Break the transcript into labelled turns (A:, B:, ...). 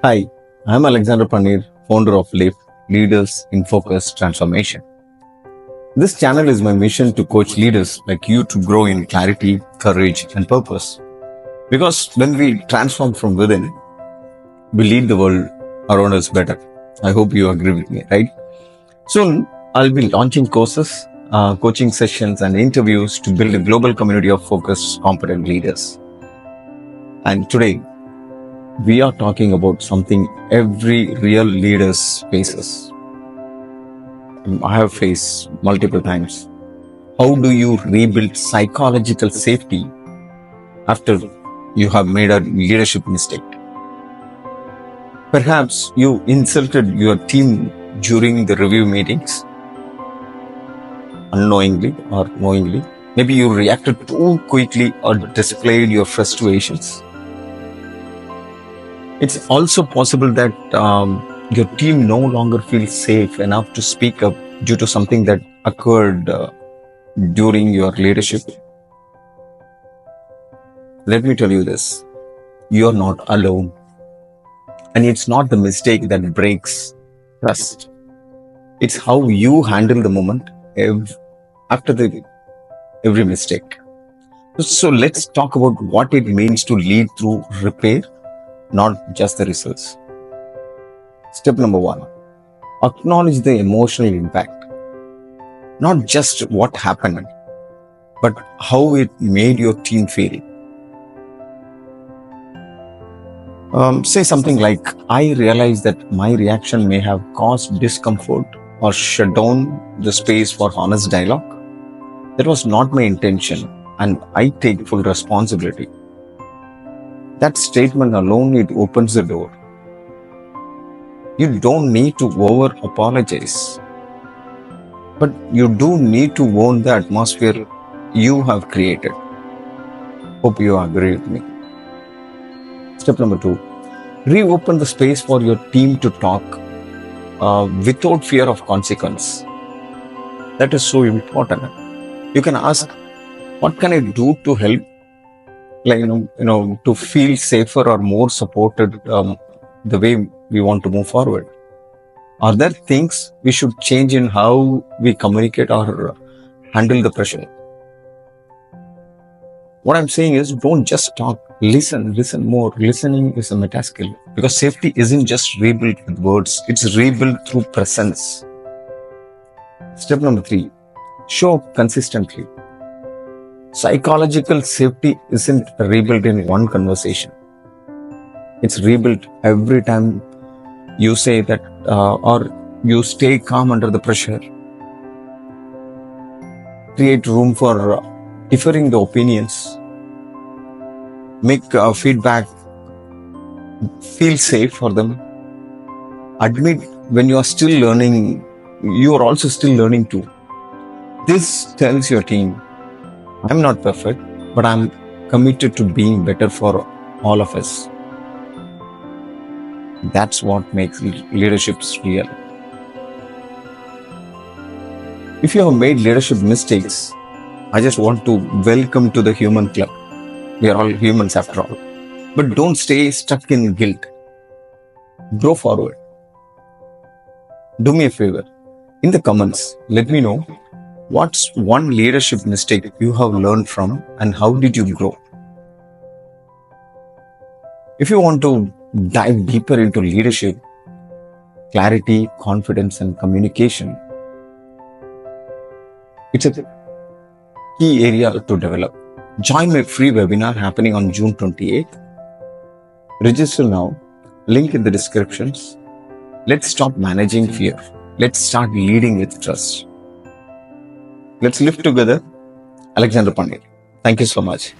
A: Hi, I'm Alexander Panir, founder of LIFT, Leaders in Focus Transformation. This channel is my mission to coach leaders like you to grow in clarity, courage, and purpose. Because when we transform from within, we lead the world around us better. I hope you agree with me, right? Soon, I'll be launching courses, coaching sessions, and interviews to build a global community of focused, competent leaders. And today, we are talking about something every real leader faces. I have faced multiple times. How do you rebuild psychological safety after you have made a leadership mistake? Perhaps you insulted your team during the review meetings, unknowingly or knowingly. Maybe you reacted too quickly or displayed your frustrations. It's also possible that your team no longer feels safe enough to speak up due to something that occurred during your leadership. Let me tell you this, you're not alone. And it's not the mistake that breaks trust. It's how you handle the moment after every mistake. So let's talk about what it means to lead through repair, not just the results. Step number 1, acknowledge the emotional impact. Not just what happened, but how it made your team feel. Say something like, I realize that my reaction may have caused discomfort or shut down the space for honest dialogue. That was not my intention, and I take full responsibility. That statement alone, it opens the door. You don't need to over apologize, but you do need to own the atmosphere you have created. Hope you agree with me. Step number 2, reopen the space for your team to talk without fear of consequence. That is so important. You can ask, what can I do to help? To feel safer or more supported the way we want to move forward. Are there things we should change in how we communicate or handle the pressure? What I'm saying is, don't just talk, listen more. Listening is a meta skill, because safety isn't just rebuilt with words, it's rebuilt through presence. Step number 3, show up consistently. Psychological safety isn't rebuilt in one conversation. It's rebuilt every time you say that or you stay calm under the pressure. Create room for differing the opinions. Make feedback feel safe for them. Admit when you are still learning, you are also still learning too. This tells your team, I'm not perfect, but I'm committed to being better for all of us. That's what makes leaderships real. If you have made leadership mistakes, I just want to welcome to the human club. We are all humans after all. But don't stay stuck in guilt. Grow forward. Do me a favor. In the comments, let me know what's one leadership mistake you have learned from and how did you grow? If you want to dive deeper into leadership, clarity, confidence, and communication, it's a key area to develop. Join my free webinar happening on June 28th. Register now. Link in the descriptions. Let's stop managing fear. Let's start leading with trust. Let's live together. Alexander Panir. Thank you so much.